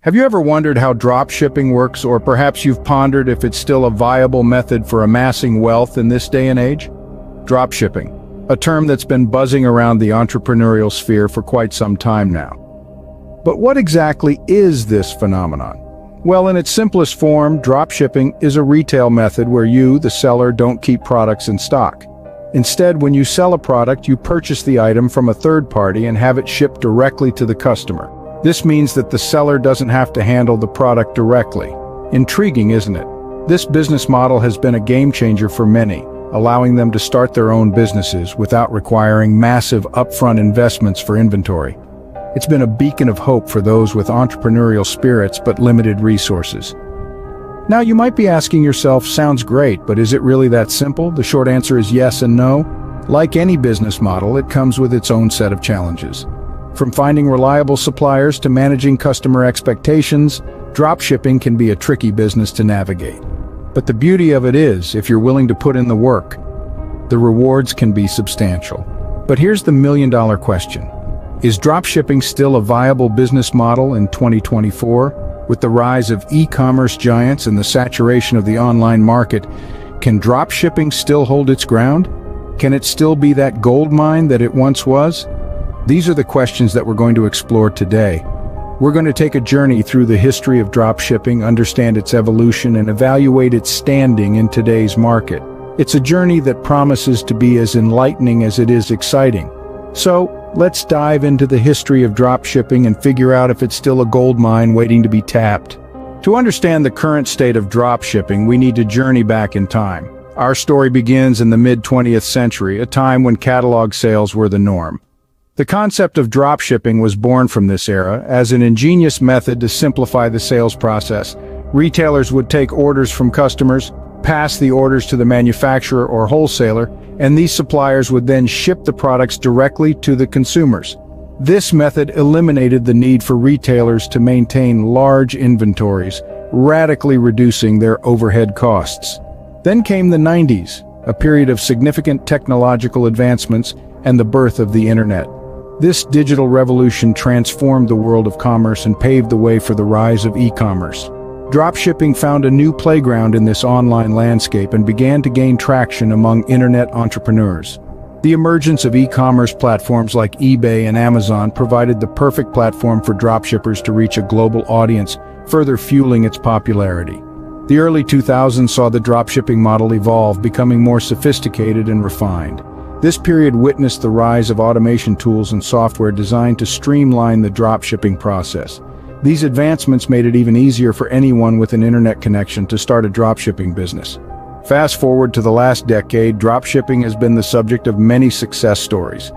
Have you ever wondered how dropshipping works, or perhaps you've pondered if it's still a viable method for amassing wealth in this day and age? Dropshipping, a term that's been buzzing around the entrepreneurial sphere for quite some time now. But what exactly is this phenomenon? Well, in its simplest form, dropshipping is a retail method where you, the seller, don't keep products in stock. Instead, when you sell a product, you purchase the item from a third party and have it shipped directly to the customer. This means that the seller doesn't have to handle the product directly. Intriguing, isn't it? This business model has been a game changer for many, allowing them to start their own businesses without requiring massive upfront investments for inventory. It's been a beacon of hope for those with entrepreneurial spirits but limited resources. Now you might be asking yourself, sounds great, but is it really that simple? The short answer is yes and no. Like any business model, it comes with its own set of challenges. From finding reliable suppliers to managing customer expectations, dropshipping can be a tricky business to navigate. But the beauty of it is, if you're willing to put in the work, the rewards can be substantial. But here's the million-dollar question. Is dropshipping still a viable business model in 2024? With the rise of e-commerce giants and the saturation of the online market, can dropshipping still hold its ground? Can it still be that goldmine that it once was? These are the questions that we're going to explore today. We're going to take a journey through the history of dropshipping, understand its evolution, and evaluate its standing in today's market. It's a journey that promises to be as enlightening as it is exciting. So, let's dive into the history of dropshipping and figure out if it's still a goldmine waiting to be tapped. To understand the current state of dropshipping, we need to journey back in time. Our story begins in the mid-20th century, a time when catalog sales were the norm. The concept of dropshipping was born from this era as an ingenious method to simplify the sales process. Retailers would take orders from customers, pass the orders to the manufacturer or wholesaler, and these suppliers would then ship the products directly to the consumers. This method eliminated the need for retailers to maintain large inventories, radically reducing their overhead costs. Then came the 90s, a period of significant technological advancements and the birth of the internet. This digital revolution transformed the world of commerce and paved the way for the rise of e-commerce. Dropshipping found a new playground in this online landscape and began to gain traction among internet entrepreneurs. The emergence of e-commerce platforms like eBay and Amazon provided the perfect platform for dropshippers to reach a global audience, further fueling its popularity. The early 2000s saw the dropshipping model evolve, becoming more sophisticated and refined. This period witnessed the rise of automation tools and software designed to streamline the dropshipping process. These advancements made it even easier for anyone with an internet connection to start a dropshipping business. Fast forward to the last decade, dropshipping has been the subject of many success stories.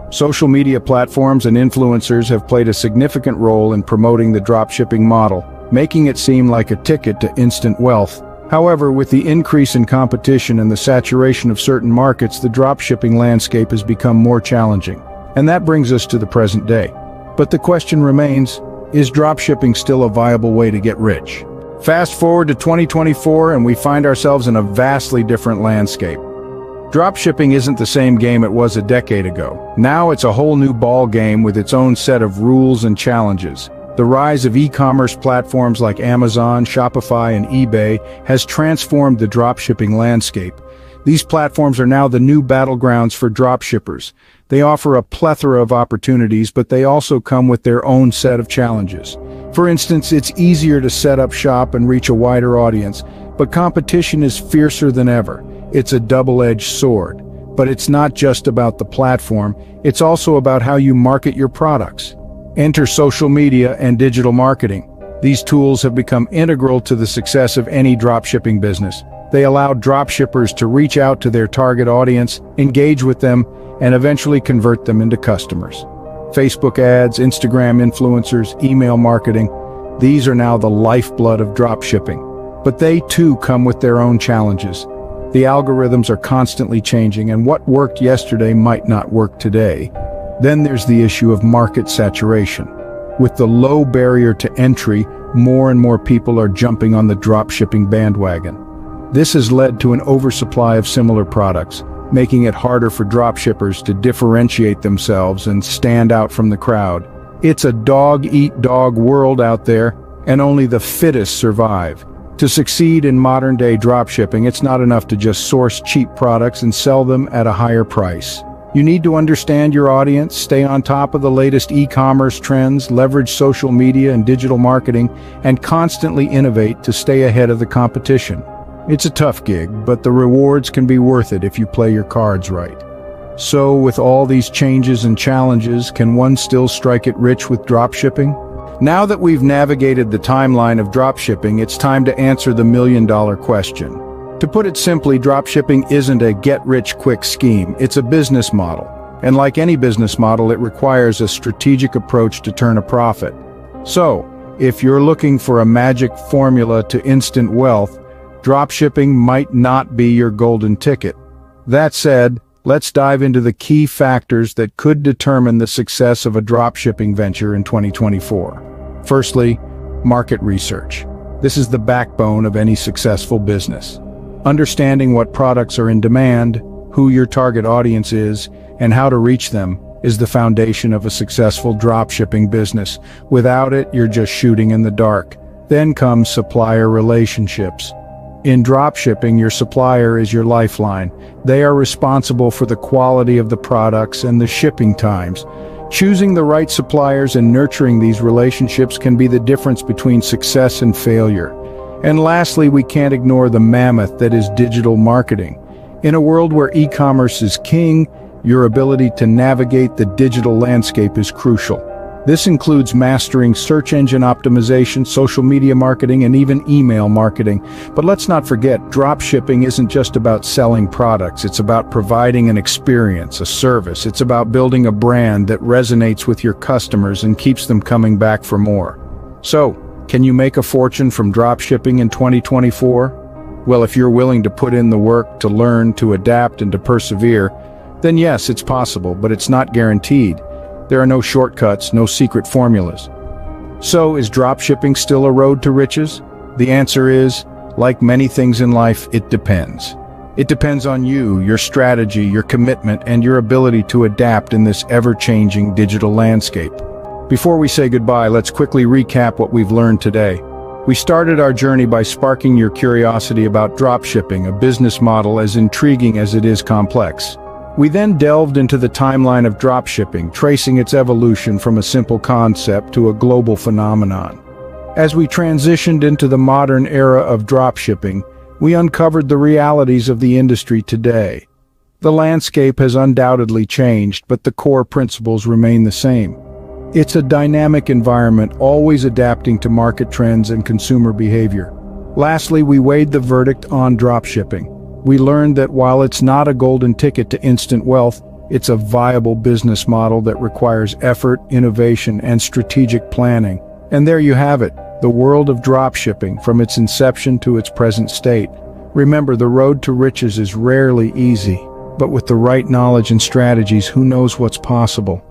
Social media platforms and influencers have played a significant role in promoting the dropshipping model, making it seem like a ticket to instant wealth. However, with the increase in competition and the saturation of certain markets, the dropshipping landscape has become more challenging. And that brings us to the present day. But the question remains, is dropshipping still a viable way to get rich? Fast forward to 2024 and we find ourselves in a vastly different landscape. Dropshipping isn't the same game it was a decade ago. Now it's a whole new ball game with its own set of rules and challenges. The rise of e-commerce platforms like Amazon, Shopify, and eBay has transformed the dropshipping landscape. These platforms are now the new battlegrounds for dropshippers. They offer a plethora of opportunities, but they also come with their own set of challenges. For instance, it's easier to set up shop and reach a wider audience, but competition is fiercer than ever. It's a double-edged sword. But it's not just about the platform, it's also about how you market your products. Enter social media and digital marketing. These tools have become integral to the success of any dropshipping business. They allow dropshippers to reach out to their target audience, engage with them, and eventually convert them into customers. Facebook ads, Instagram influencers, email marketing, these are now the lifeblood of dropshipping. But they too come with their own challenges. The algorithms are constantly changing, and what worked yesterday might not work today. Then there's the issue of market saturation. With the low barrier to entry, more and more people are jumping on the dropshipping bandwagon. This has led to an oversupply of similar products, making it harder for dropshippers to differentiate themselves and stand out from the crowd. It's a dog-eat-dog world out there, and only the fittest survive. To succeed in modern-day dropshipping, it's not enough to just source cheap products and sell them at a higher price. You need to understand your audience, stay on top of the latest e-commerce trends, leverage social media and digital marketing, and constantly innovate to stay ahead of the competition. It's a tough gig, but the rewards can be worth it if you play your cards right. So, with all these changes and challenges, can one still strike it rich with dropshipping? Now that we've navigated the timeline of dropshipping, it's time to answer the million-dollar question. To put it simply, dropshipping isn't a get-rich-quick scheme, it's a business model. And like any business model, it requires a strategic approach to turn a profit. So, if you're looking for a magic formula to instant wealth, dropshipping might not be your golden ticket. That said, let's dive into the key factors that could determine the success of a dropshipping venture in 2024. Firstly, market research. This is the backbone of any successful business. Understanding what products are in demand, who your target audience is, and how to reach them is the foundation of a successful dropshipping business. Without it, you're just shooting in the dark. Then comes supplier relationships. In dropshipping, your supplier is your lifeline. They are responsible for the quality of the products and the shipping times. Choosing the right suppliers and nurturing these relationships can be the difference between success and failure. And lastly, we can't ignore the mammoth that is digital marketing. In a world where e-commerce is king, your ability to navigate the digital landscape is crucial. This includes mastering search engine optimization, social media marketing, and even email marketing. But let's not forget, dropshipping isn't just about selling products. It's about providing an experience, a service. It's about building a brand that resonates with your customers and keeps them coming back for more. So, can you make a fortune from dropshipping in 2024? Well, if you're willing to put in the work, to learn, to adapt, and to persevere, then yes, it's possible, but it's not guaranteed. There are no shortcuts, no secret formulas. So, is dropshipping still a road to riches? The answer is, like many things in life, it depends. It depends on you, your strategy, your commitment, and your ability to adapt in this ever-changing digital landscape. Before we say goodbye, let's quickly recap what we've learned today. We started our journey by sparking your curiosity about dropshipping, a business model as intriguing as it is complex. We then delved into the timeline of dropshipping, tracing its evolution from a simple concept to a global phenomenon. As we transitioned into the modern era of dropshipping, we uncovered the realities of the industry today. The landscape has undoubtedly changed, but the core principles remain the same. It's a dynamic environment, always adapting to market trends and consumer behavior. Lastly, we weighed the verdict on dropshipping. We learned that while it's not a golden ticket to instant wealth, it's a viable business model that requires effort, innovation, and strategic planning. And there you have it, the world of dropshipping from its inception to its present state. Remember, the road to riches is rarely easy, but with the right knowledge and strategies, who knows what's possible?